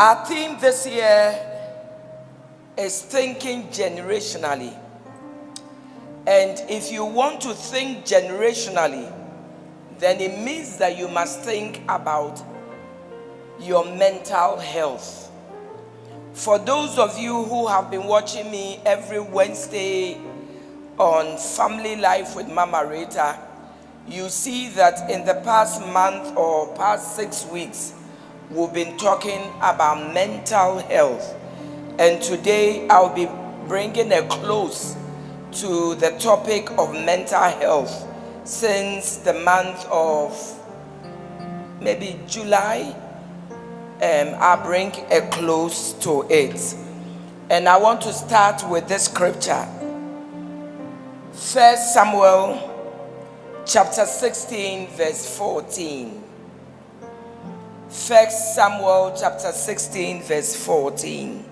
Our theme this year is thinking generationally. And if you want to think generationally, then it means that you must think about your mental health. For those of you who have been watching me every Wednesday on Family Life with Mama Rita, you see that in the past month or past 6 weeks, we've been talking about mental health. And today I'll be bringing a close to the topic of mental health since the month of maybe July. I'll bring a close to it. And I want to start with this scripture. 1 Samuel chapter 16 verse 14. 1 Samuel chapter 16 verse 14.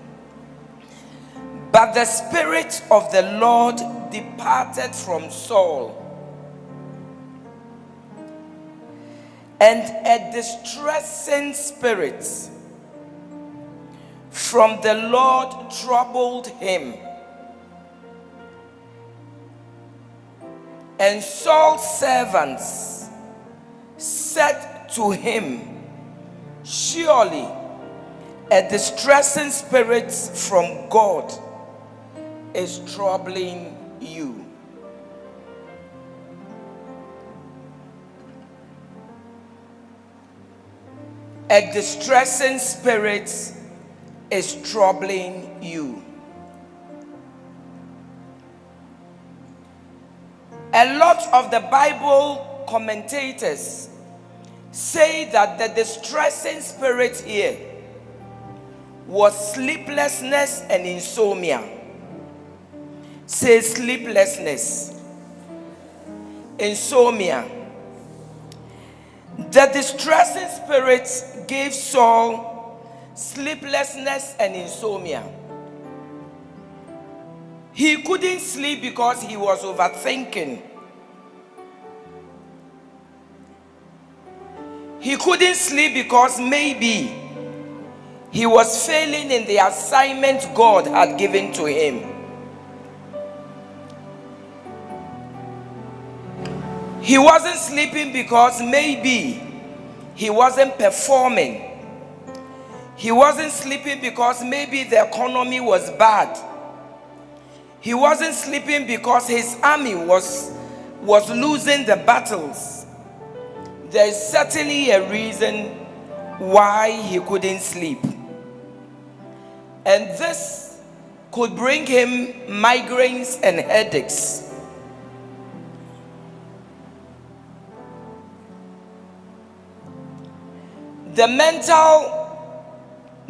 But the Spirit of the Lord departed from Saul, and a distressing spirit from the Lord troubled him. And Saul's servants said to him, surely a distressing spirit from God is troubling you. A distressing spirit is troubling you. A lot of the Bible commentators say that the distressing spirit here was sleeplessness and insomnia. Say sleeplessness, insomnia. The distressing spirit gave Saul sleeplessness and insomnia. He couldn't sleep because he was overthinking. He couldn't sleep because maybe he was failing in the assignment God had given to him. He wasn't sleeping because maybe he wasn't performing. He wasn't sleeping because maybe the economy was bad. He wasn't sleeping because his army was losing the battles. There is certainly a reason why he couldn't sleep. And this could bring him migraines and headaches. The mental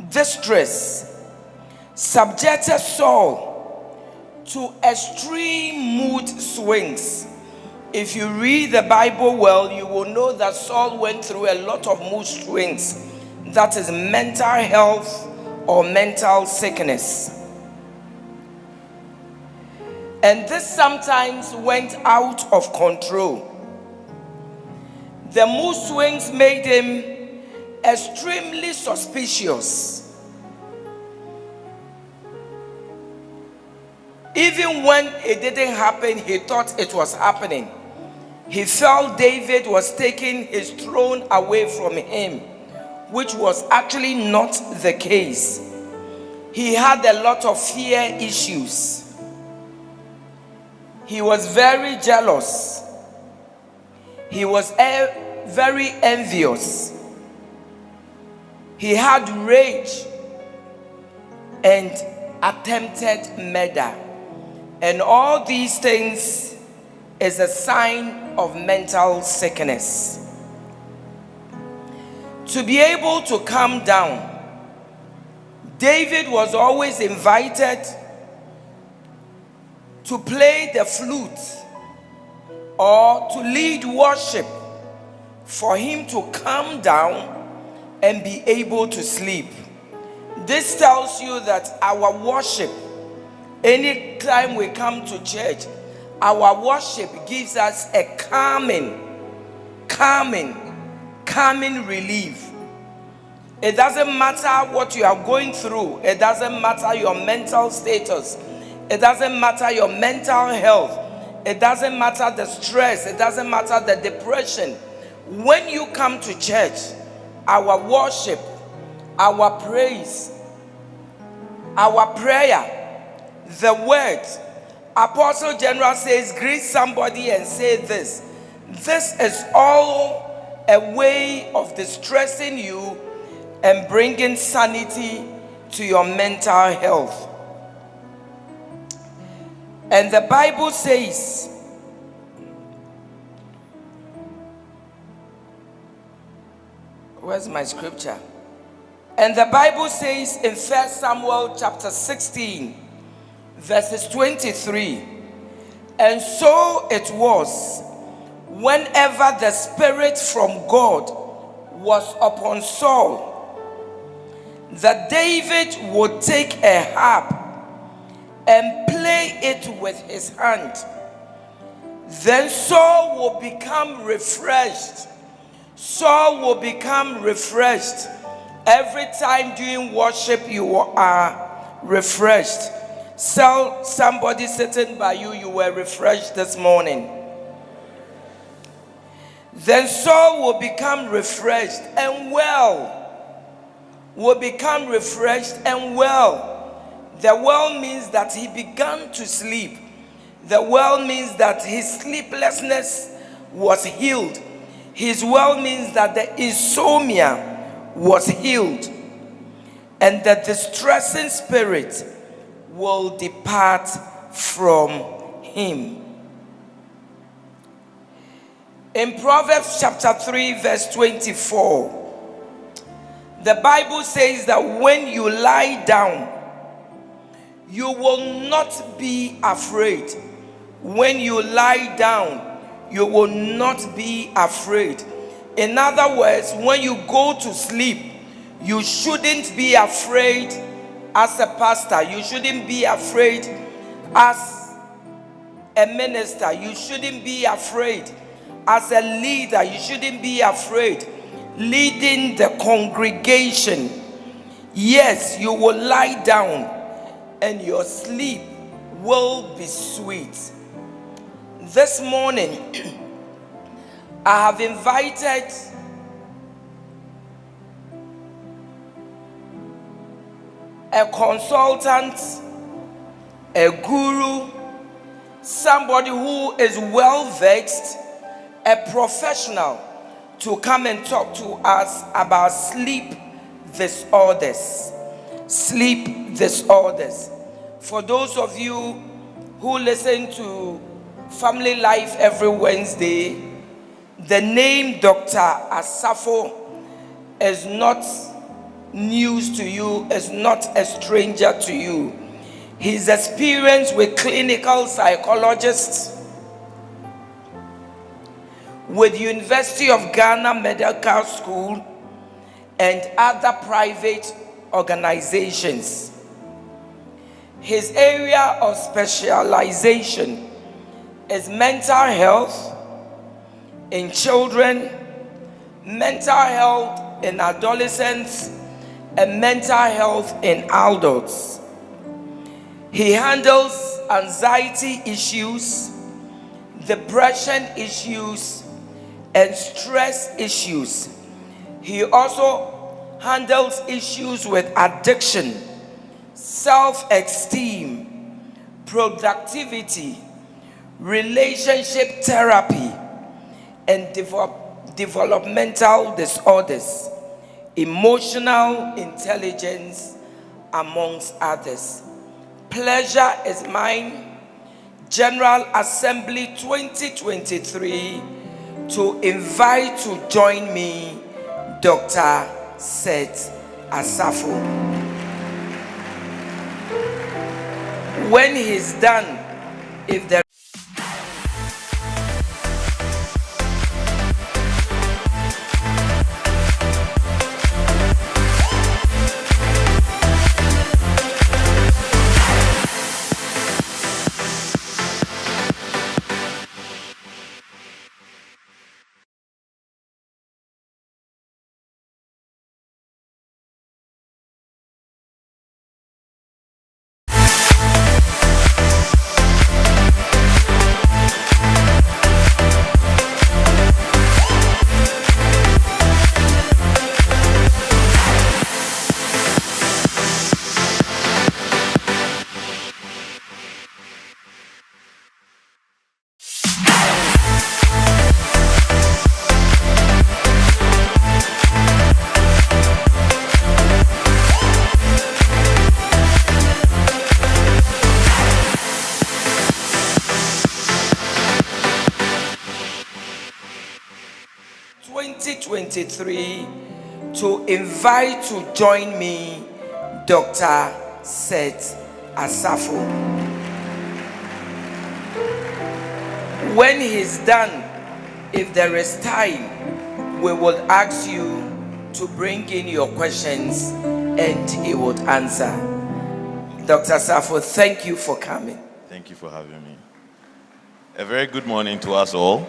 distress subjected Saul to extreme mood swings. If you read the Bible well, you will know that Saul went through a lot of mood swings. That is mental health or mental sickness. And this sometimes went out of control. The mood swings made him extremely suspicious. Even when it didn't happen, he thought it was happening. He felt David was taking his throne away from him, which was actually not the case. He had a lot of fear issues. He was very jealous. He was very envious. He had rage and attempted murder. And all these things is a sign of mental sickness. To be able to calm down, David was always invited to play the flute or to lead worship for him to calm down and be able to sleep. This tells you that our worship, anytime we come to church, our worship gives us a calming relief. It doesn't matter what you are going through. It doesn't matter your mental status. It doesn't matter your mental health. It doesn't matter the stress. It doesn't matter the depression. When you come to church, our worship, our praise, our prayer, the word, Apostle General says, greet somebody and say this. This is all a way of distressing you and bringing sanity to your mental health. And the Bible says, where's my scripture? And the Bible says in 1 Samuel chapter 16, verses 23, and so it was, whenever the Spirit from God was upon Saul, that David would take a harp and play it with his hand. Then Saul will become refreshed. Saul will become refreshed. Every time during worship, you are refreshed. So somebody sitting by you, you were refreshed this morning. Then Saul will become refreshed and well. Will become refreshed and well. The well means that he began to sleep. The well means that his sleeplessness was healed. His well means that the insomnia was healed. And the distressing spirit will depart from him. In Proverbs chapter 3 verse 24, the Bible says that when you lie down, you will not be afraid. When you lie down, you will not be afraid. In other words, when you go to sleep, you shouldn't be afraid as a pastor. You shouldn't be afraid as a minister. You shouldn't be afraid as a leader. You shouldn't be afraid leading the congregation. Yes, you will lie down and your sleep will be sweet. This morning, I have invited a consultant, a guru, somebody who is well vexed, a professional, to come and talk to us about sleep disorders. Sleep disorders. For those of you who listen to Family Life every Wednesday, the name Dr. Asafo is not news to you, is not a stranger to you. His experience with clinical psychologists, with University of Ghana Medical School and other private organizations. His area of specialization is mental health in children, mental health in adolescents, and mental health in adults. He handles anxiety issues, depression issues, and stress issues. He also handles issues with addiction, self-esteem, productivity, relationship therapy, and developmental disorders, emotional intelligence, amongst others. Pleasure is mine, General Assembly 2023, to invite to join me Dr. Seth Asafo. When he's done, if there 2023 to invite to join me Dr. Seth Asafo. When he's done, if there is time, we will ask you to bring in your questions and he would answer. Dr. Asafo, thank you for coming. Thank you for having me. A very good morning to us all.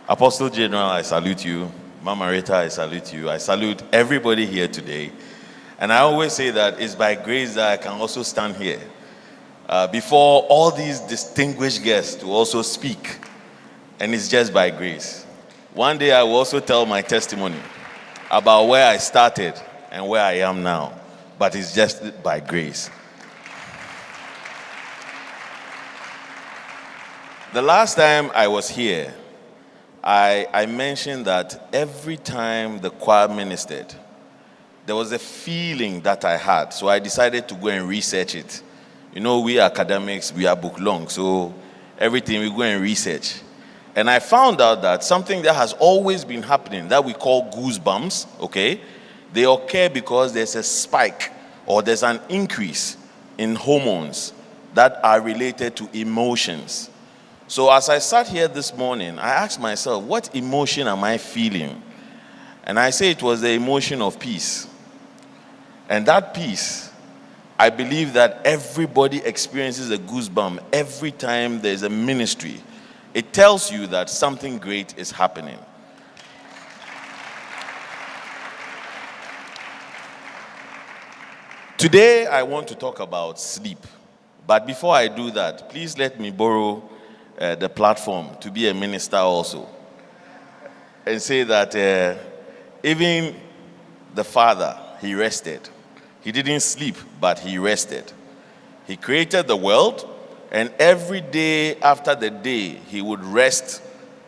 Apostle General, I salute you. Mama Rita, I salute you. I salute everybody here today. And I always say that it's by grace that I can also stand here before all these distinguished guests to also speak. And it's just by grace. One day I will also tell my testimony about where I started and where I am now. But it's just by grace. The last time I was here, I mentioned that every time the choir ministered, there was a feeling that I had. So I decided to go and research it. You know, we academics, we are book long. So everything we go and research. And I found out that something that has always been happening that we call goosebumps, okay? They occur because there's a spike or there's an increase in hormones that are related to emotions. So as I sat here this morning, I asked myself, what emotion am I feeling? And I say it was the emotion of peace. And that peace, I believe that everybody experiences a goosebump every time there's a ministry. It tells you that something great is happening. Today, I want to talk about sleep. But before I do that, please let me borrow the platform to be a minister also. And say that even the Father, he rested. He didn't sleep, but he rested. He created the world, and every day after the day, he would rest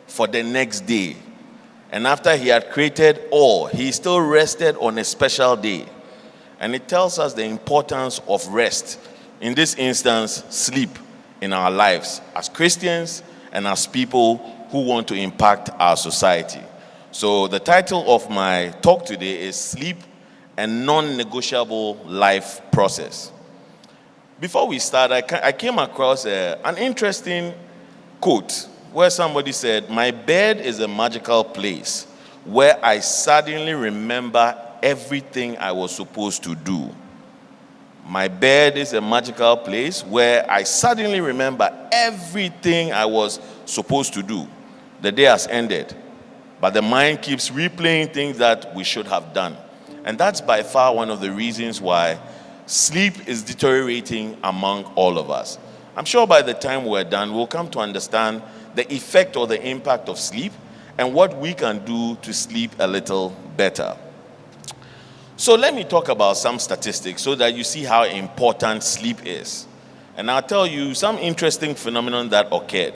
for the next day. And after he had created all, he still rested on a special day. And it tells us the importance of rest. In this instance, sleep in our lives as Christians and as people who want to impact our society. So the title of my talk today is Sleep and Non-Negotiable Life Process. Before we start, I came across an interesting quote where somebody said, "My bed is a magical place where I suddenly remember everything I was supposed to do." My bed is a magical place where I suddenly remember everything I was supposed to do. The day has ended, but the mind keeps replaying things that we should have done. And that's by far one of the reasons why sleep is deteriorating among all of us. I'm sure by the time we're done, we'll come to understand the effect or the impact of sleep and what we can do to sleep a little better. So let me talk about some statistics so that you see how important sleep is. And I'll tell you some interesting phenomenon that occurred.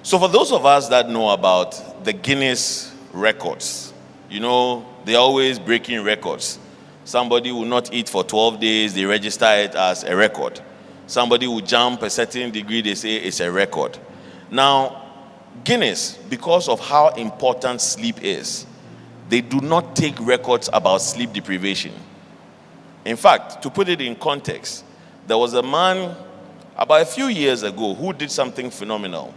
So for those of us that know about the Guinness records, you know, they're always breaking records. Somebody will not eat for 12 days, they register it as a record. Somebody will jump a certain degree, they say it's a record. Now, Guinness, because of how important sleep is, they do not take records about sleep deprivation. In fact, to put it in context, there was a man about a few years ago who did something phenomenal.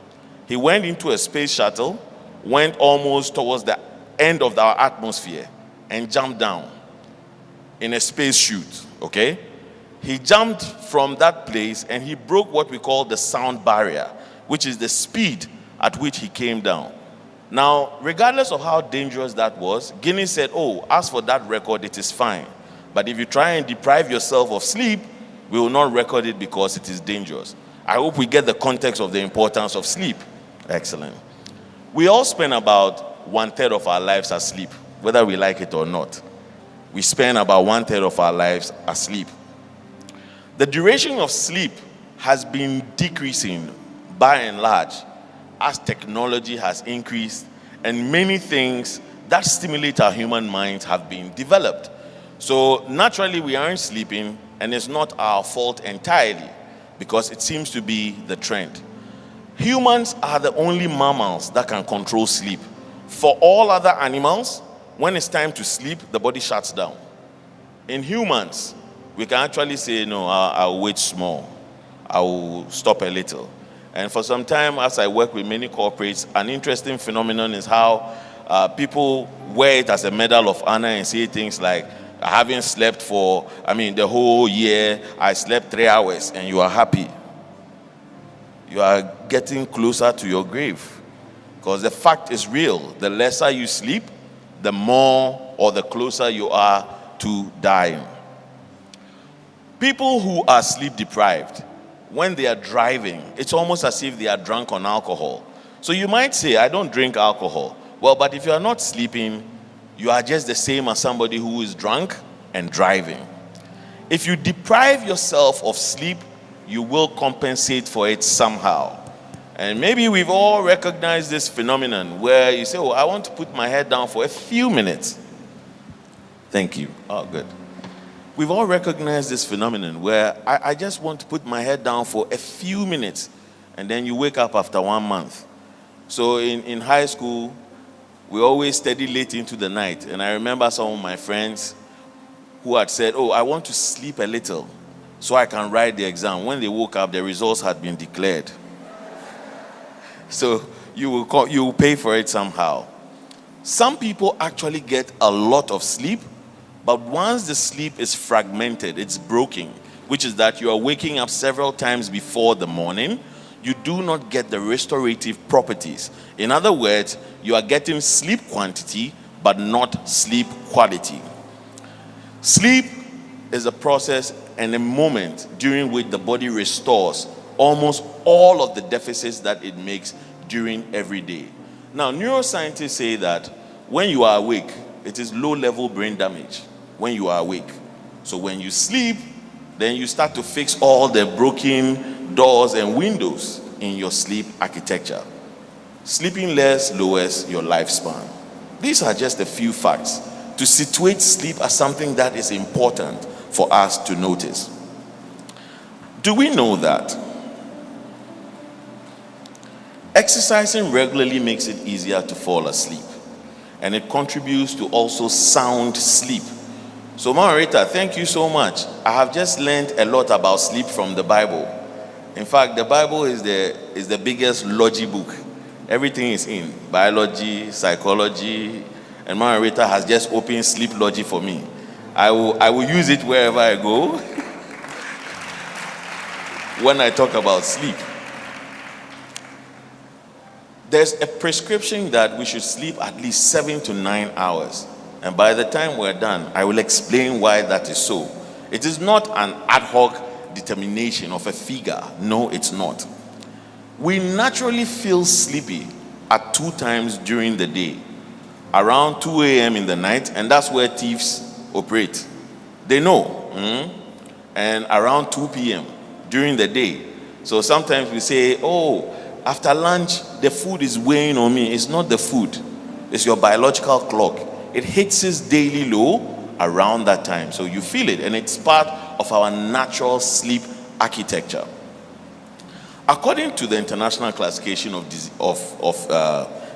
He went into a space shuttle, went almost towards the end of our atmosphere, and jumped down in a space chute, okay? He jumped from that place and he broke what we call the sound barrier, which is the speed at which he came down. Now, regardless of how dangerous that was, Guinness said, "Oh, as for that record, it is fine. But if you try and deprive yourself of sleep, we will not record it because it is dangerous." I hope we get the context of the importance of sleep. Excellent. We all spend about 1/3 of our lives asleep, whether we like it or not. We spend about 1/3 of our lives asleep. The duration of sleep has been decreasing by and large as technology has increased and many things that stimulate our human minds have been developed. So naturally we aren't sleeping, and it's not our fault entirely because it seems to be the trend. Humans are the only mammals that can control sleep. For all other animals, when it's time to sleep, the body shuts down. In humans, we can actually say, no, I'll wait small. I will stop a little. And for some time, as I work with many corporates, an interesting phenomenon is how people wear it as a medal of honor and say things like, I haven't slept for, the whole year, I slept 3 hours, and you are happy. You are getting closer to your grave. Because the fact is real. The lesser you sleep, the more or the closer you are to dying. People who are sleep deprived, when they are driving, it's almost as if they are drunk on alcohol. So you might say, I don't drink alcohol. Well, but if you are not sleeping, you are just the same as somebody who is drunk and driving. If you deprive yourself of sleep, you will compensate for it somehow. And maybe we've all recognized this phenomenon where you say, oh, I want to put my head down for a few minutes. Thank you. Oh, good. We've all recognized this phenomenon where I just want to put my head down for a few minutes, and then you wake up after 1 month. So in high school, we always study late into the night. And I remember some of my friends who had said, oh, I want to sleep a little so I can write the exam. When they woke up, the results had been declared. So you will pay for it somehow. Some people actually get a lot of sleep, but once the sleep is fragmented, it's broken, which is that you are waking up several times before the morning, you do not get the restorative properties. In other words, you are getting sleep quantity, but not sleep quality. Sleep is a process and a moment during which the body restores almost all of the deficits that it makes during every day. Now, neuroscientists say that when you are awake, it is low-level brain damage when you are awake. So when you sleep, then you start to fix all the broken doors and windows in your sleep architecture. Sleeping less lowers your lifespan. These are just a few facts to situate sleep as something that is important for us to notice. Do we know that exercising regularly makes it easier to fall asleep, and it contributes to also sound sleep? So, Rita, thank you so much. I have just learned a lot about sleep from the Bible. In fact, the Bible is the biggest logi book. Everything is in biology, psychology, and Rita has just opened sleep logi for me. I will use it wherever I go when I talk about sleep. There's a prescription that we should sleep at least 7 to 9 hours. And by the time we're done, I will explain why that is so. It is not an ad hoc determination of a figure. No, it's not. We naturally feel sleepy at 2 times during the day. Around 2 a.m. in the night, and that's where thieves operate. They know. And around 2 p.m. during the day. So sometimes we say, oh, after lunch, the food is weighing on me. It's not the food. It's your biological clock. It hits its daily low around that time. So you feel it, and it's part of our natural sleep architecture. According to the International Classification of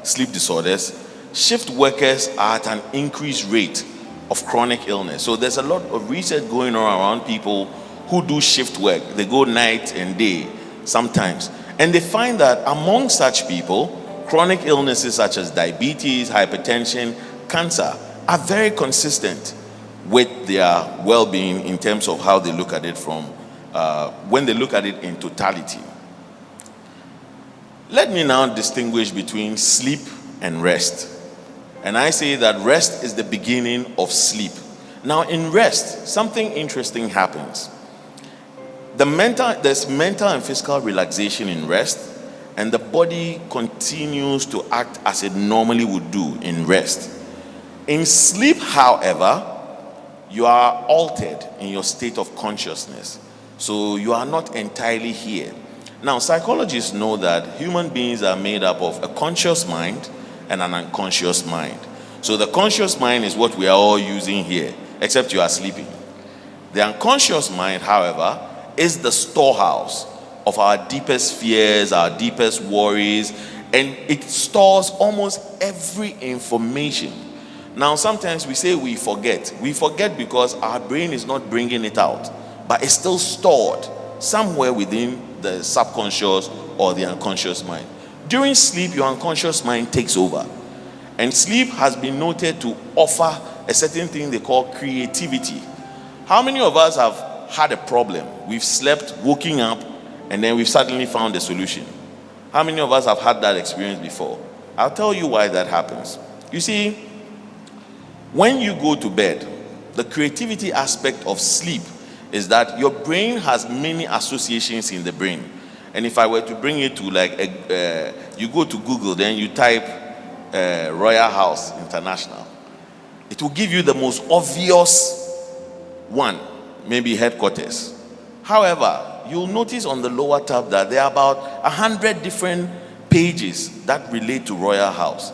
Sleep Disorders, shift workers are at an increased rate of chronic illness. So there's a lot of research going on around people who do shift work. They go night and day sometimes. And they find that among such people, chronic illnesses such as diabetes, hypertension, cancer are very consistent with their well-being in terms of how they look at it when they look at it in totality. Let me now distinguish between sleep and rest. And I say that rest is the beginning of sleep. Now, in rest, something interesting happens. There's mental and physical relaxation in rest, and the body continues to act as it normally would do in rest. In sleep, however, you are altered in your state of consciousness. So you are not entirely here. Now, psychologists know that human beings are made up of a conscious mind and an unconscious mind. So the conscious mind is what we are all using here, except you are sleeping. The unconscious mind, however, is the storehouse of our deepest fears, our deepest worries, and it stores almost every information. Now, sometimes we say we forget. We forget because our brain is not bringing it out, but it's still stored somewhere within the subconscious or the unconscious mind. During sleep, your unconscious mind takes over. And sleep has been noted to offer a certain thing they call creativity. How many of us have had a problem? We've slept, woken up, and then we've suddenly found a solution. How many of us have had that experience before? I'll tell you why that happens. You see, when you go to bed, the creativity aspect of sleep is that your brain has many associations in the brain. And if I were to bring it to you go to Google, then you type Royal House International, it will give you the most obvious one, maybe headquarters. However, you'll notice on the lower tab that there are about 100 different pages that relate to Royal House.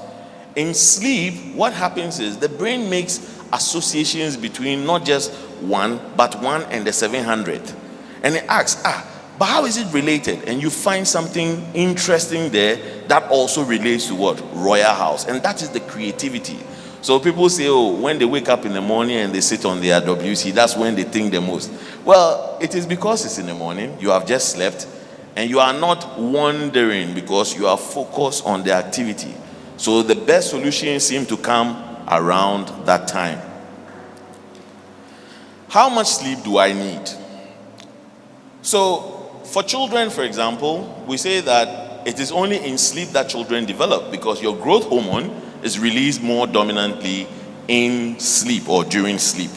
In sleep, what happens is the brain makes associations between not just one, but 1 and the 700. And it asks, but how is it related? And you find something interesting there that also relates to what? Royal House. And that is the creativity. So people say, when they wake up in the morning and they sit on their WC, that's when they think the most. Well, it is because it's in the morning, you have just slept, and you are not wandering because you are focused on the activity. So the best solutions seem to come around that time. How much sleep do I need? So for children, for example, we say that it is only in sleep that children develop because your growth hormone is released more dominantly in sleep or during sleep.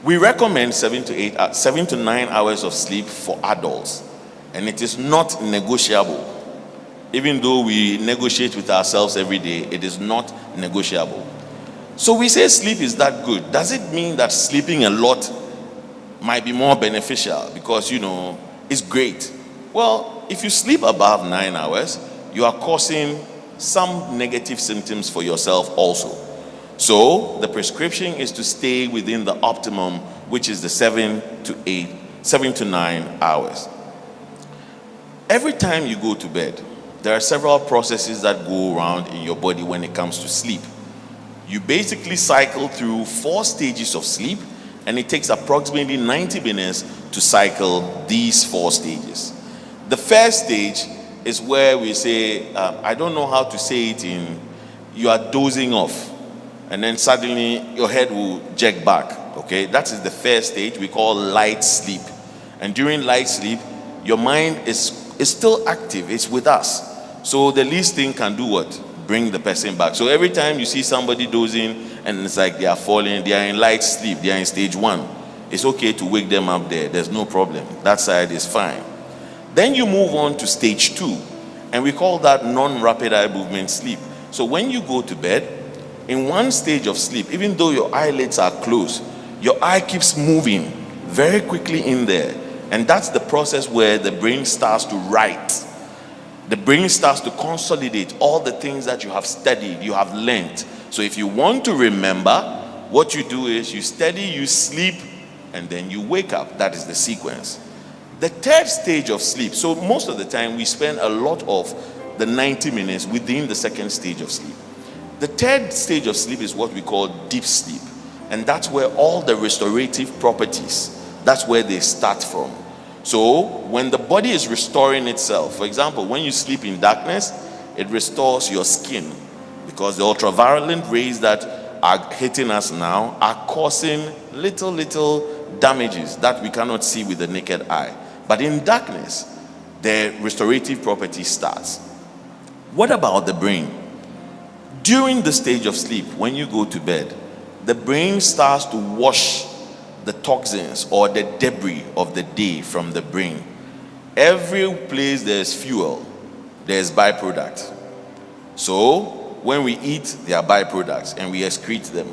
We recommend 7 to 9 hours of sleep for adults, and it is not negotiable. Even though we negotiate with ourselves every day, it is not negotiable. So we say sleep is that good. Does it mean that sleeping a lot might be more beneficial because, it's great? Well, if you sleep above 9 hours, you are causing some negative symptoms for yourself also. So the prescription is to stay within the optimum, which is the 7 to 9 hours. Every time you go to bed, there are several processes that go around in your body when it comes to sleep. You basically cycle through 4 stages of sleep, and it takes approximately 90 minutes to cycle these 4 stages. The first stage is where we say, I don't know how to say it you are dozing off, and then suddenly your head will jerk back. Okay, that is the first stage we call light sleep. And during light sleep, your mind is still active, it's with us. So the least thing can do what? Bring the person back. So every time you see somebody dozing and it's like they are falling, they are in light sleep, they are in stage 1. It's okay to wake them up there. There's no problem. That side is fine. Then you move on to stage 2, and we call that non-rapid eye movement sleep. So when you go to bed, in one stage of sleep, even though your eyelids are closed, your eye keeps moving very quickly in there. And that's the process where the brain starts to write. The brain starts to consolidate all the things that you have studied, you have learned. So if you want to remember, what you do is you study, you sleep, and then you wake up. That is the sequence. The third stage of sleep, so most of the time we spend a lot of the 90 minutes within the second stage of sleep. The third stage of sleep is what we call deep sleep. And that's where all the restorative properties, that's where they start from. So when the body is restoring itself, for example, when you sleep in darkness, it restores your skin because the ultraviolet rays that are hitting us now are causing little damages that we cannot see with the naked eye. But in darkness, the restorative property starts. What about the brain? During the stage of sleep, when you go to bed, the brain starts to wash the toxins or the debris of the day from the brain. Every place there's fuel, there's byproduct. So when we eat, there are byproducts and we excrete them.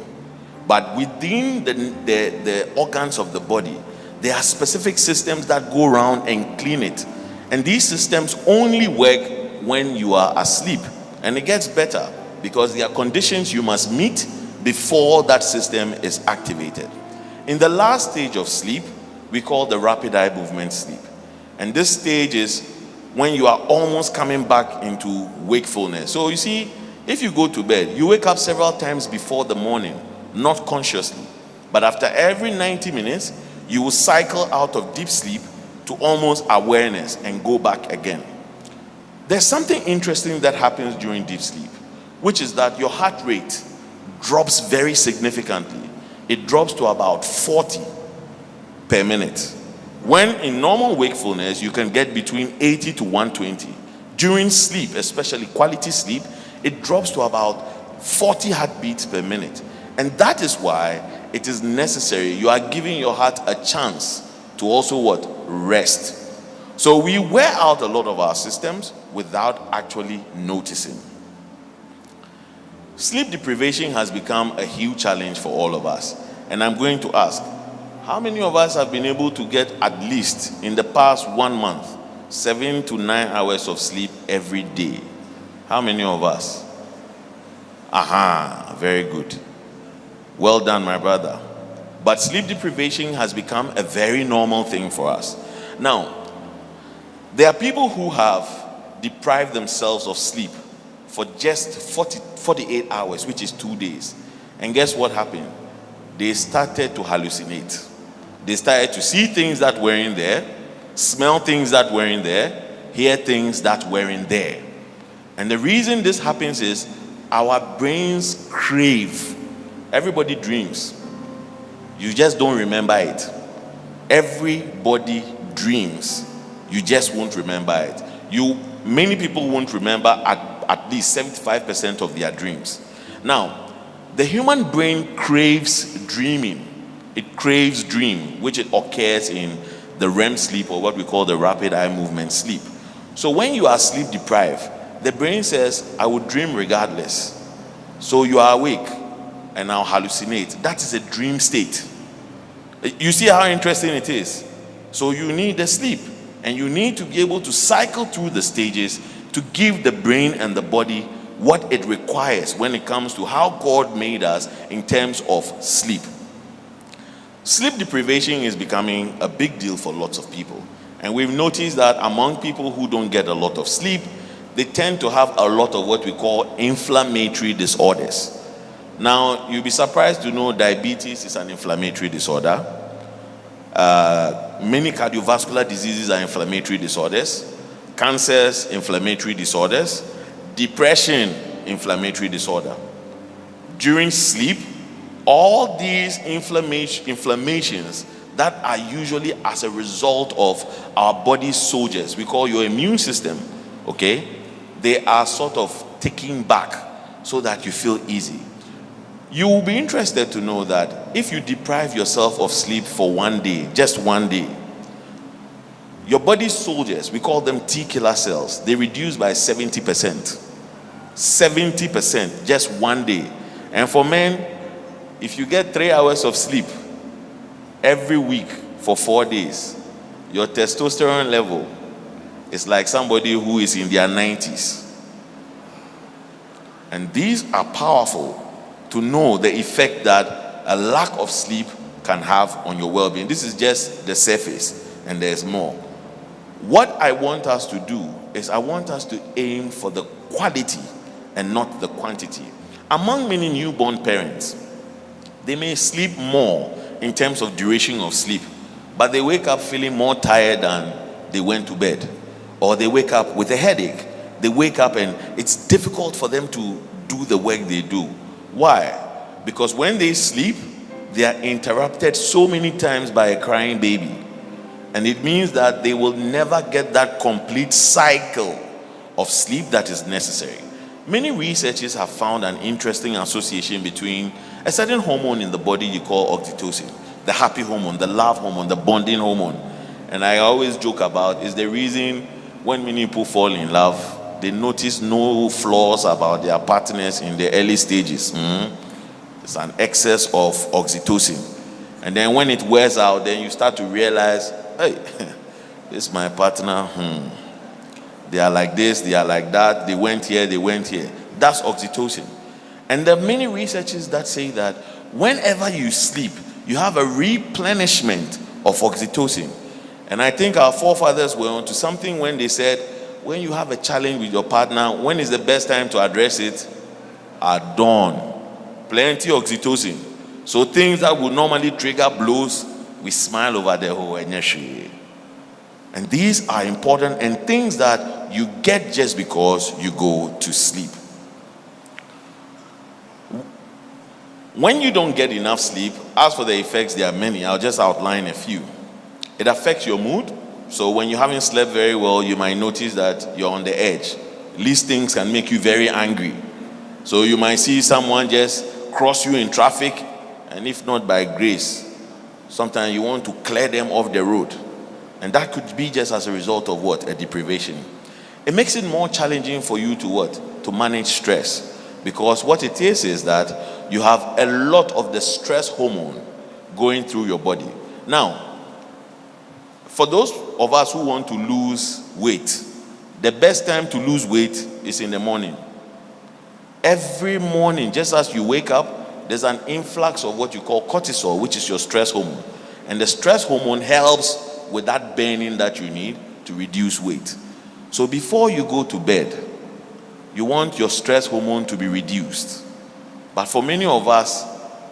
But within the organs of the body, there are specific systems that go around and clean it. And these systems only work when you are asleep. And it gets better because there are conditions you must meet before that system is activated. In the last stage of sleep, we call the rapid eye movement sleep. And this stage is when you are almost coming back into wakefulness. So you see, if you go to bed, you wake up several times before the morning, not consciously. But after every 90 minutes, you will cycle out of deep sleep to almost awareness and go back again. There's something interesting that happens during deep sleep, which is that your heart rate drops very significantly. It drops to about 40 per minute. When in normal wakefulness, you can get between 80 to 120. During sleep, especially quality sleep, it drops to about 40 heartbeats per minute. And that is why it is necessary. You are giving your heart a chance to also what? Rest. So we wear out a lot of our systems without actually noticing. Sleep deprivation has become a huge challenge for all of us. And I'm going to ask, how many of us have been able to get at least in the past 1 month 7 to 9 hours of sleep every day? How many of us? Aha, very good. Well done, my brother. But sleep deprivation has become a very normal thing for us. Now, there are people who have deprived themselves of sleep for just 48 hours, which is 2 days. And guess what happened? They started to hallucinate. They started to see things that weren't there, smell things that weren't there, hear things that weren't there. And the reason this happens is our brains crave. Everybody dreams. You just don't remember it. Everybody dreams. You just won't remember it. Many people won't remember at least 75% of their dreams. Now, the human brain craves dreaming. It craves dream, which it occurs in the REM sleep, or what we call the rapid eye movement sleep. So when you are sleep deprived, the brain says, I will dream regardless. So you are awake and now hallucinate. That is a dream state. You see how interesting it is? So you need the sleep, and you need to be able to cycle through the stages to give the brain and the body what it requires when it comes to how God made us in terms of sleep. Sleep deprivation is becoming a big deal for lots of people. And we've noticed that among people who don't get a lot of sleep, they tend to have a lot of what we call inflammatory disorders. Now, you'll be surprised to know diabetes is an inflammatory disorder. Many cardiovascular diseases are inflammatory disorders. Cancers, inflammatory disorders. Depression, inflammatory disorder. During sleep, all these inflammations that are usually as a result of our body's soldiers, we call your immune system, okay? They are sort of taking back so that you feel easy. You will be interested to know that if you deprive yourself of sleep for 1 day, just 1 day, your body's soldiers, we call them T killer cells, they reduce by 70%. 70%, just 1 day. And for men, if you get 3 hours of sleep every week for 4 days, your testosterone level is like somebody who is in their 90s. And these are powerful to know the effect that a lack of sleep can have on your well-being. This is just the surface, and there's more. What I want us to do is I want us to aim for the quality and not the quantity. Among many newborn parents, they may sleep more in terms of duration of sleep, but they wake up feeling more tired than they went to bed. Or they wake up with a headache. They wake up and it's difficult for them to do the work they do. Why? Because when they sleep, they are interrupted so many times by a crying baby. And it means that they will never get that complete cycle of sleep that is necessary. Many researchers have found an interesting association between a certain hormone in the body you call oxytocin, the happy hormone, the love hormone, the bonding hormone. And I always joke about is the reason when many people fall in love, they notice no flaws about their partners in the early stages. It's an excess of oxytocin. And then when it wears out, then you start to realize, hey, this is my partner. They are like this, they are like that. They went here, they went here. That's oxytocin. And there are many researchers that say that whenever you sleep, you have a replenishment of oxytocin. And I think our forefathers were onto something when they said, when you have a challenge with your partner, when is the best time to address it? At dawn. Plenty oxytocin. So things that would normally trigger blows, we smile over the whole energy. And these are important and things that you get just because you go to sleep. When you don't get enough sleep, as for the effects, there are many. I'll just outline a few. It affects your mood. So when you haven't slept very well, you might notice that you're on the edge. These things can make you very angry. So you might see someone just cross you in traffic, and if not by grace, sometimes you want to clear them off the road. And that could be just as a result of what? A deprivation. It makes it more challenging for you to what? To manage stress. Because what it is that you have a lot of the stress hormone going through your body. Now, for those of us who want to lose weight, the best time to lose weight is in the morning. Every morning, just as you wake up, there's an influx of what you call cortisol, which is your stress hormone. And the stress hormone helps with that burning that you need to reduce weight. So before you go to bed, you want your stress hormone to be reduced. But for many of us,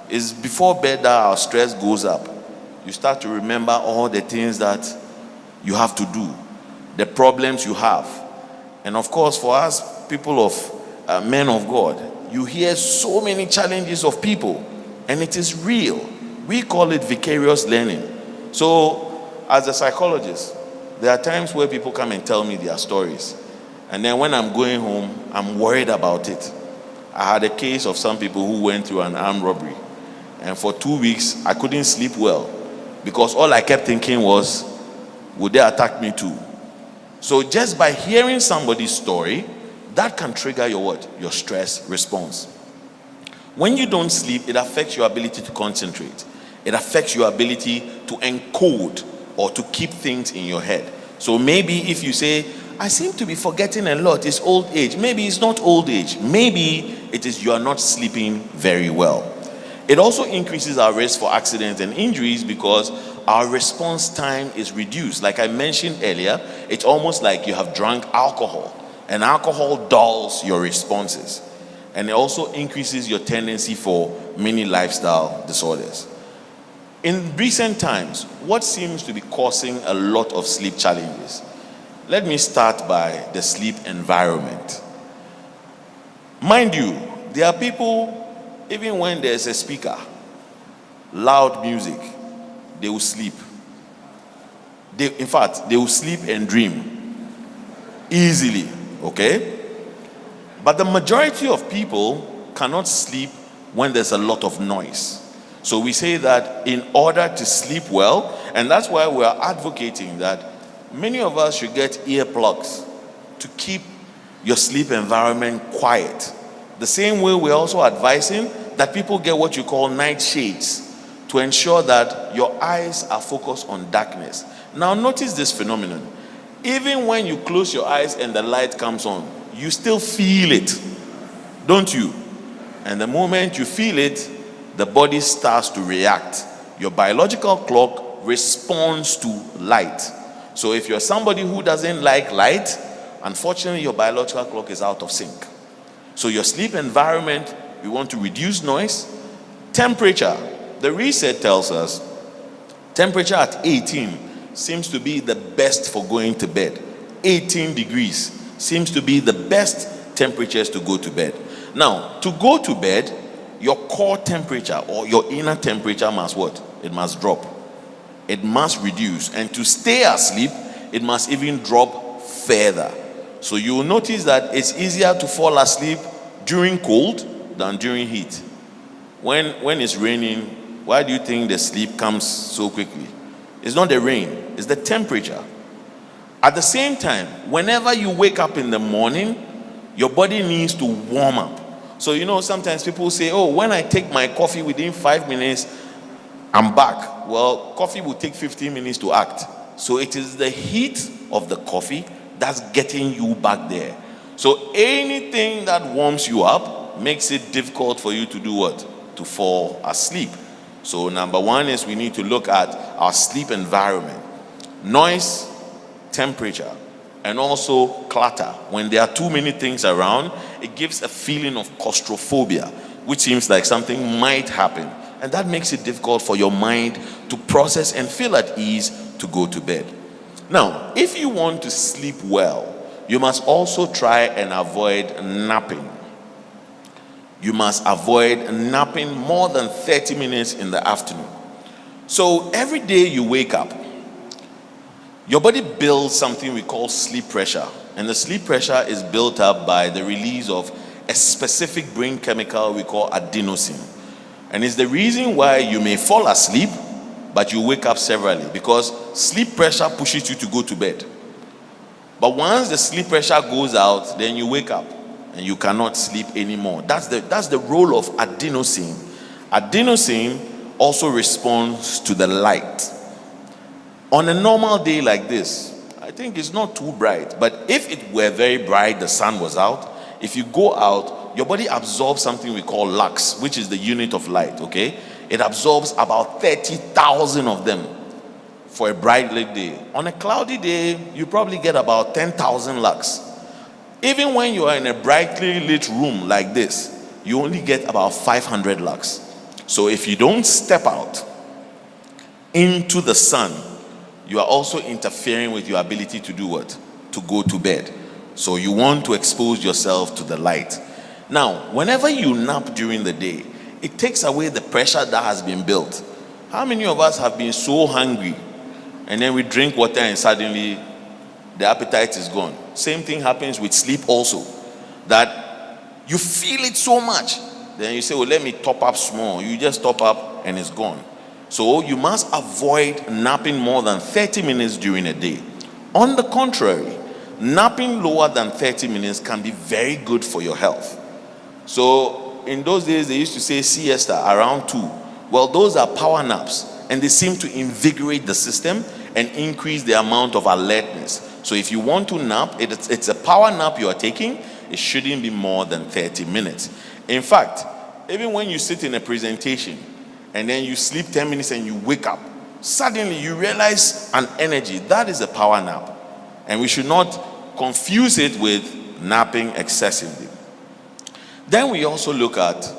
it's before bed that our stress goes up. You start to remember all the things that you have to do, the problems you have. And of course, for us, people of men of God, you hear so many challenges of people, and it is real. We call it vicarious learning. So, as a psychologist, there are times where people come and tell me their stories. And then when I'm going home, I'm worried about it. I had a case of some people who went through an armed robbery. And for 2 weeks, I couldn't sleep well. Because all I kept thinking was, would they attack me too? So just by hearing somebody's story, that can trigger your what? Your stress response. When you don't sleep, it affects your ability to concentrate. It affects your ability to encode or to keep things in your head. So maybe if you say, I seem to be forgetting a lot, it's old age. Maybe it's not old age. Maybe it is you are not sleeping very well. It also increases our risk for accidents and injuries because our response time is reduced. Like I mentioned earlier, it's almost like you have drunk alcohol. And alcohol dulls your responses. And it also increases your tendency for many lifestyle disorders. In recent times, what seems to be causing a lot of sleep challenges? Let me start by the sleep environment. Mind you, there are people, even when there's a speaker, loud music, they will sleep. In fact, they will sleep and dream easily, okay? But the majority of people cannot sleep when there's a lot of noise. So we say that in order to sleep well, and that's why we are advocating that many of us should get earplugs to keep your sleep environment quiet. The same way we're also advising that people get what you call night shades to ensure that your eyes are focused on darkness. Now notice this phenomenon. Even when you close your eyes and the light comes on, you still feel it, don't you? And the moment you feel it, the body starts to react. Your biological clock responds to light. So if you're somebody who doesn't like light, unfortunately your biological clock is out of sync. So your sleep environment, we want to reduce noise. Temperature, the research tells us, temperature at 18 seems to be the best for going to bed. 18 degrees seems to be the best temperatures to go to bed. Now, to go to bed, your core temperature or your inner temperature must what? It must drop. It must reduce. And to stay asleep, it must even drop further. So you will notice that it's easier to fall asleep during cold than during heat. When it's raining, why do you think the sleep comes so quickly? It's not the rain, it's the temperature. At the same time, whenever you wake up in the morning, your body needs to warm up. So sometimes people say, oh, when I take my coffee within 5 minutes, I'm back. Well, coffee will take 15 minutes to act. So it is the heat of the coffee that's getting you back there. So anything that warms you up makes it difficult for you to do what? To fall asleep. So number one is we need to look at our sleep environment. Noise, temperature. and also clutter. When there are too many things around, it gives a feeling of claustrophobia, which seems like something might happen. And that makes it difficult for your mind to process and feel at ease to go to bed. Now, if you want to sleep well, you must also try and avoid napping. You must avoid napping more than 30 minutes in the afternoon. So every day you wake up, your body builds something we call sleep pressure. And the sleep pressure is built up by the release of a specific brain chemical we call adenosine. And it's the reason why you may fall asleep, but you wake up severally, because sleep pressure pushes you to go to bed. But once the sleep pressure goes out, then you wake up and you cannot sleep anymore. That's the role of adenosine. Adenosine also responds to the light. On a normal day like this, I think it's not too bright, but if it were very bright, the sun was out, if you go out, your body absorbs something we call lux, which is the unit of light, okay? It absorbs about 30,000 of them for a bright lit day. On a cloudy day, you probably get about 10,000 lux. Even when you are in a brightly lit room like this, you only get about 500 lux. So if you don't step out into the sun, you are also interfering with your ability to do what? To go to bed. So you want to expose yourself to the light. Now, whenever you nap during the day, it takes away the pressure that has been built. How many of us have been so hungry and then we drink water and suddenly the appetite is gone? Same thing happens with sleep also. That you feel it so much, then you say, well, let me top up small. You just top up and it's gone. So you must avoid napping more than 30 minutes during a day. On the contrary, napping lower than 30 minutes can be very good for your health. So in those days, they used to say siesta around 2. Well, those are power naps, and they seem to invigorate the system and increase the amount of alertness. So if you want to nap, it's a power nap you are taking, it shouldn't be more than 30 minutes. In fact, even when you sit in a presentation and then you sleep 10 minutes and you wake up, suddenly you realize an energy. That is a power nap. And we should not confuse it with napping excessively. Then we also look at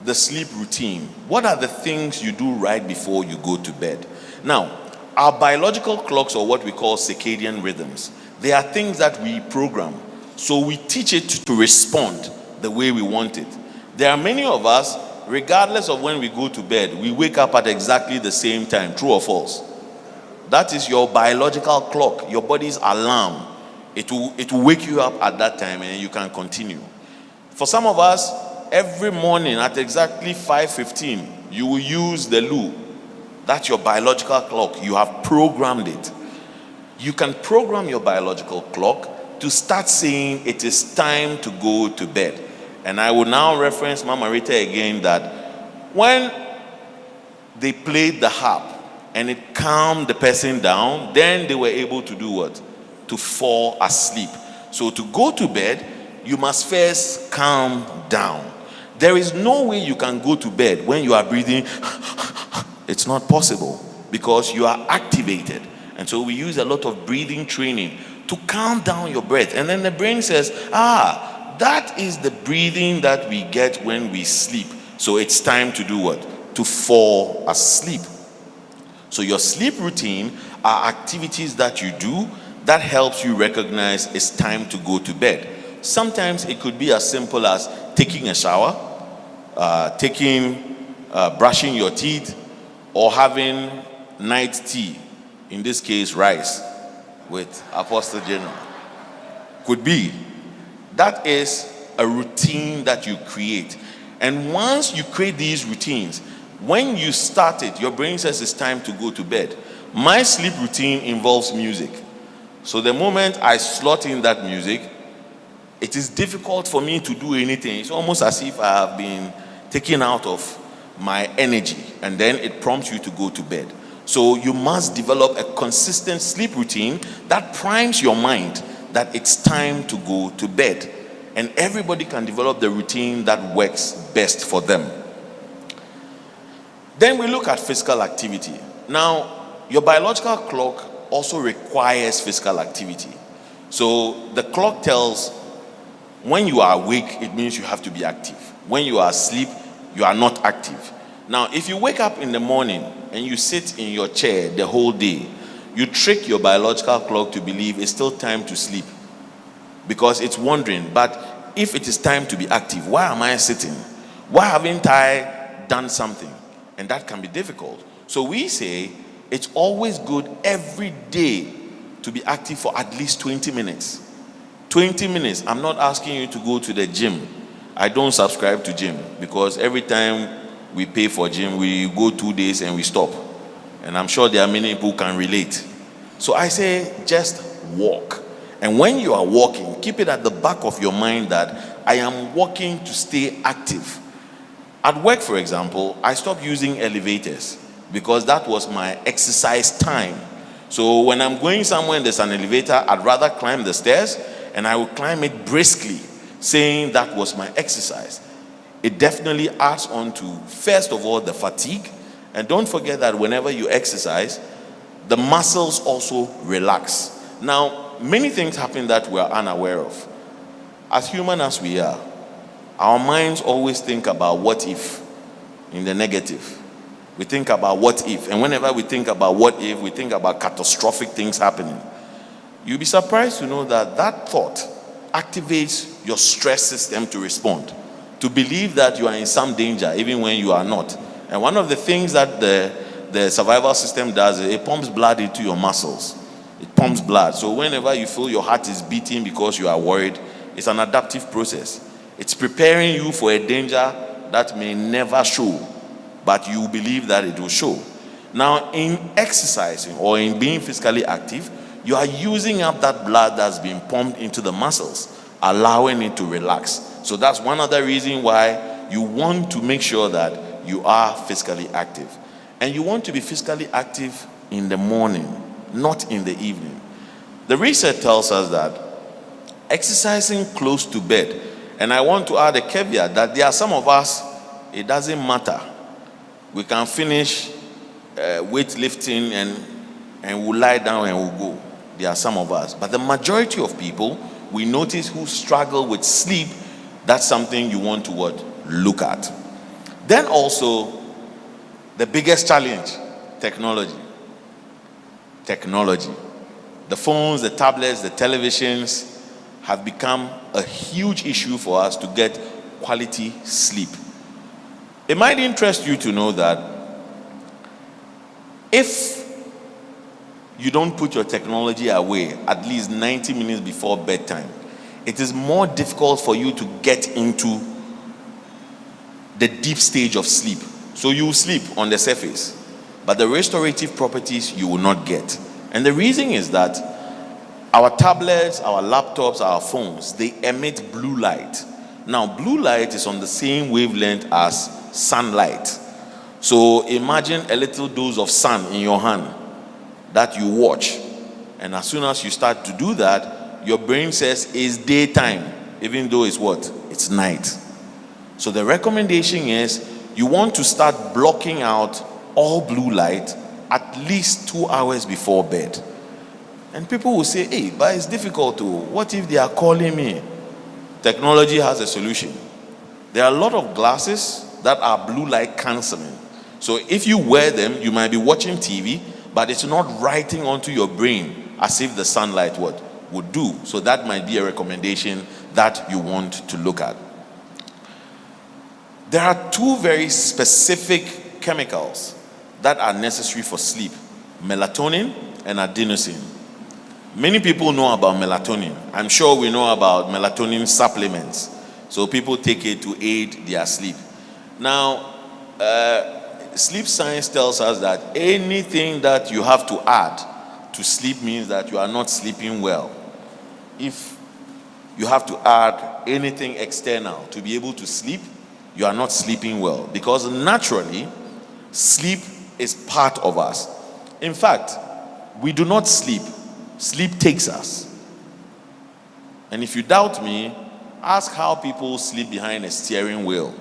the sleep routine. What are the things you do right before you go to bed? Now, our biological clocks, or what we call circadian rhythms, they are things that we program. So we teach it to respond the way we want it. There are many of us, regardless of when we go to bed, we wake up at exactly the same time. True or false? That is your biological clock, your body's alarm. It will wake you up at that time and you can continue. For some of us, every morning at exactly 5:15, you will use the loo. That's your biological clock. You have programmed it. You can program your biological clock to start saying it is time to go to bed. And I will now reference Mama Rita again, that when they played the harp and it calmed the person down, then they were able to do what? To fall asleep. So to go to bed, you must first calm down. There is no way you can go to bed when you are breathing. It's not possible, because you are activated. And so we use a lot of breathing training to calm down your breath. And then the brain says, that is the breathing that we get when we sleep. So it's time to do what? To fall asleep. So your sleep routine are activities that you do that helps you recognize it's time to go to bed. Sometimes it could be as simple as taking a shower, brushing your teeth, or having night tea, in this case rice with Apostle General. Could be. That is a routine that you create. And once you create these routines, when you start it, your brain says it's time to go to bed. My sleep routine involves music. So the moment I slot in that music, it is difficult for me to do anything. It's almost as if I have been taken out of my energy, and then it prompts you to go to bed. So you must develop a consistent sleep routine that primes your mind that it's time to go to bed. And everybody can develop the routine that works best for them. Then we look at physical activity. Now, your biological clock also requires physical activity. So the clock tells when you are awake, it means you have to be active. When you are asleep, you are not active. Now, if you wake up in the morning and you sit in your chair the whole day, you trick your biological clock to believe it's still time to sleep because it's wondering, but if it is time to be active, why am I sitting? Why haven't I done something? And that can be difficult. So we say it's always good every day to be active for at least 20 minutes. 20 minutes. I'm not asking you to go to the gym. I don't subscribe to gym because every time we pay for gym, we go 2 days and we stop. And I'm sure there are many people who can relate. So I say just walk. And when you are walking, keep it at the back of your mind that I am walking to stay active. At work, for example, I stopped using elevators because that was my exercise time. So when I'm going somewhere and there's an elevator, I'd rather climb the stairs and I would climb it briskly, saying that was my exercise. It definitely adds on to, first of all, the fatigue. And don't forget that whenever you exercise, the muscles also relax. Now, many things happen that we are unaware of. As human as we are, our minds always think about what if in the negative. We think about what if. And whenever we think about what if, we think about catastrophic things happening. You'll be surprised to know that that thought activates your stress system to respond, to believe that you are in some danger even when you are not. And one of the things that the survival system does is it pumps blood into your muscles. It pumps blood. So whenever you feel your heart is beating because you are worried, it's an adaptive process. It's preparing you for a danger that may never show, but you believe that it will show. Now, in exercising or in being physically active, you are using up that blood that's being pumped into the muscles, allowing it to relax. So that's one other reason why you want to make sure that you are physically active. And you want to be physically active in the morning, not in the evening. The research tells us that exercising close to bed, and I want to add a caveat that there are some of us, it doesn't matter. We can finish weightlifting and we'll lie down and we'll go. There are some of us. But the majority of people, we notice, who struggle with sleep, that's something you want to look at. Then also, the biggest challenge, technology. Technology. The phones, the tablets, the televisions have become a huge issue for us to get quality sleep. It might interest you to know that if you don't put your technology away at least 90 minutes before bedtime, it is more difficult for you to get into the deep stage of sleep. So you will sleep on the surface, but the restorative properties you will not get. And the reason is that our tablets, our laptops, our phones, they emit blue light. Now, blue light is on the same wavelength as sunlight. So imagine a little dose of sun in your hand that you watch. And as soon as you start to do that, your brain says it's daytime, even though it's what? It's night. So the recommendation is you want to start blocking out all blue light at least 2 hours before bed. And people will say, hey, but it's difficult to. What if they are calling me? Technology has a solution. There are a lot of glasses that are blue light canceling. So if you wear them, you might be watching TV, but it's not writing onto your brain as if the sunlight would do. So that might be a recommendation that you want to look at. There are two very specific chemicals that are necessary for sleep: melatonin and adenosine. Many people know about melatonin. I'm sure we know about melatonin supplements. So people take it to aid their sleep. Now, sleep science tells us that anything that you have to add to sleep means that you are not sleeping well. If you have to add anything external to be able to sleep, you are not sleeping well, because naturally, sleep is part of us. In fact, we do not sleep. Sleep takes us. And if you doubt me, ask how people sleep behind a steering wheel.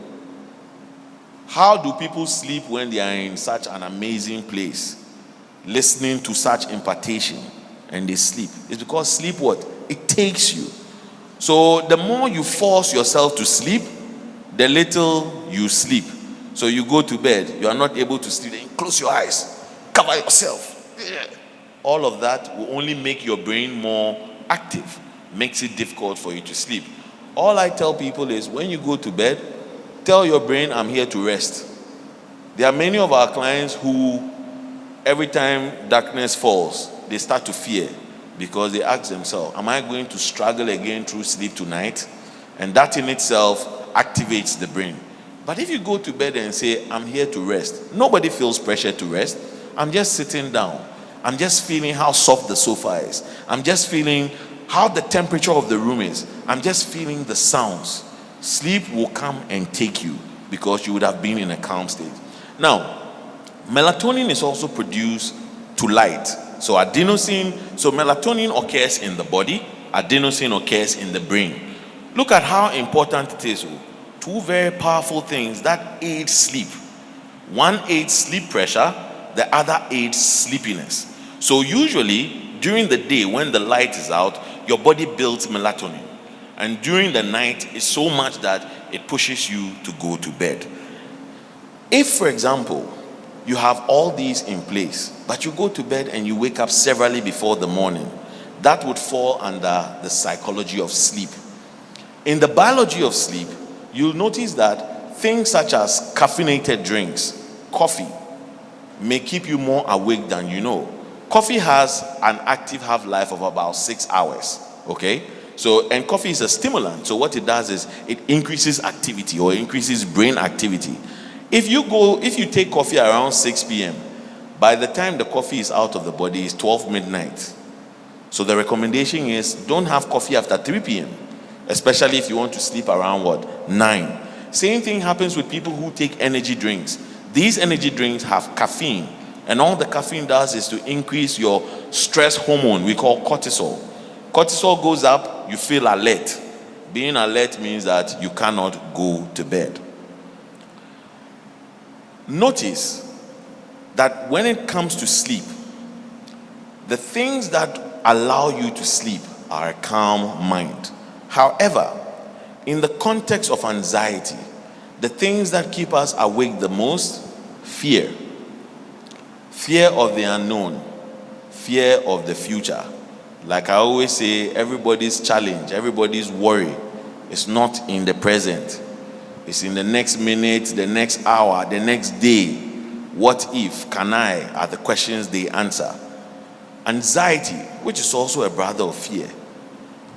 How do people sleep when they are in such an amazing place, listening to such impartation, and they sleep? It's because sleep It takes you. So the more you force yourself to sleep, the little you sleep. So you go to bed, you are not able to sleep, then you close your eyes, cover yourself. All of that will only make your brain more active, makes it difficult for you to sleep. All I tell people is when you go to bed, tell your brain, I'm here to rest. There are many of our clients who, every time darkness falls, they start to fear because they ask themselves, am I going to struggle again through sleep tonight? And that in itself activates the brain. But if you go to bed and say, I'm here to rest, nobody feels pressure to rest. I'm just sitting down. I'm just feeling how soft the sofa is. I'm just feeling how the temperature of the room is. I'm just feeling the sounds. Sleep will come and take you because you would have been in a calm state. Now, melatonin is also produced to light. So melatonin occurs in the body, adenosine occurs in the brain. Look at how important it is. Two very powerful things that aid sleep. One aids sleep pressure, the other aids sleepiness. So usually during the day when the light is out, your body builds melatonin. And during the night, it's so much that it pushes you to go to bed. If, for example, you have all these in place, but you go to bed and you wake up severally before the morning, that would fall under the psychology of sleep. In the biology of sleep, you'll notice that things such as caffeinated drinks, coffee, may keep you more awake than you know. Coffee has an active half-life of about 6 hours, okay? So, and coffee is a stimulant. So what it does is it increases activity or increases brain activity. If you take coffee around 6 p.m., by the time the coffee is out of the body, it's 12 midnight. So the recommendation is don't have coffee after 3 p.m., especially if you want to sleep around 9. Same thing happens with people who take energy drinks. These energy drinks have caffeine, and all the caffeine does is to increase your stress hormone we call cortisol. Cortisol goes up, you feel alert. Being alert means that you cannot go to bed. Notice that when it comes to sleep, the things that allow you to sleep are a calm mind. However, in the context of anxiety, the things that keep us awake the most, fear. Fear of the unknown, fear of the future. Like I always say, everybody's challenge, everybody's worry is not in the present. It's in the next minute, the next hour, the next day. What if, can I, are the questions they answer. Anxiety, which is also a brother of fear,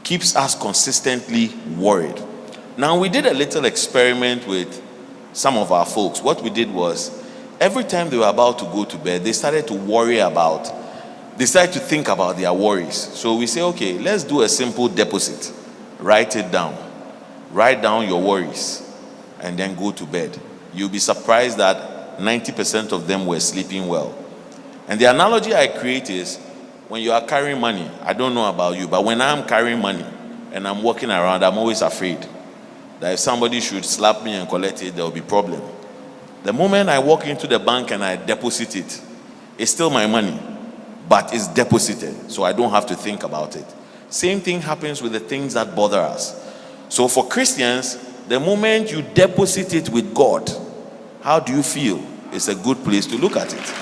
keeps us consistently worried. Now, we did a little experiment with some of our folks. What we did was, every time they were about to go to bed, they started to think about their worries. So we say, okay, let's do a simple deposit. Write it down. Write down your worries and then go to bed. You'll be surprised that 90% of them were sleeping well. And the analogy I create is, when you are carrying money, I don't know about you, but when I'm carrying money and I'm walking around, I'm always afraid that if somebody should slap me and collect it, there will be problem. The moment I walk into the bank and I deposit it, it's still my money, but it's deposited, so I don't have to think about it. Same thing happens with the things that bother us. So for Christians, the moment you deposit it with God, how do you feel? It's a good place to look at it.